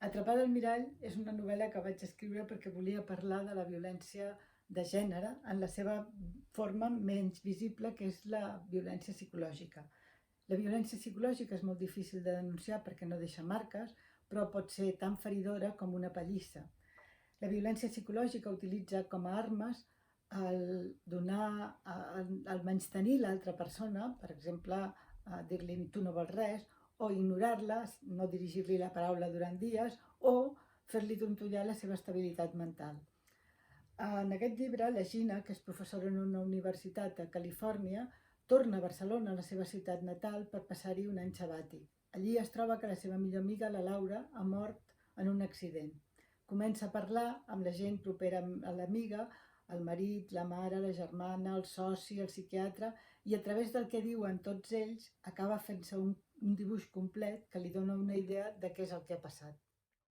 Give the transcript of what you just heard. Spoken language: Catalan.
Atrapada al mirall és una novel·la que vaig escriure perquè volia parlar de la violència de gènere en la seva forma menys visible, que és la violència psicològica. La violència psicològica és molt difícil de denunciar perquè no deixa marques, però pot ser tan feridora com una pallissa. La violència psicològica utilitza com a armes el donar, el menystenir l'altra persona, per exemple, dir-li tu no vols res, o ignorar-la, no dirigir-li la paraula durant dies, o fer-li trontollar la seva estabilitat mental. En aquest llibre, la Gina, que és professora en una universitat a Califòrnia, torna a Barcelona, a la seva ciutat natal, per passar-hi un any sabàtic. Allí es troba que la seva millor amiga, la Laura, ha mort en un accident. Comença a parlar amb la gent propera a l'amiga, el marit, la mare, la germana, el soci, el psiquiatre, i a través del que diuen tots ells acaba fent-se un dibuix complet que li dona una idea de què és el que ha passat.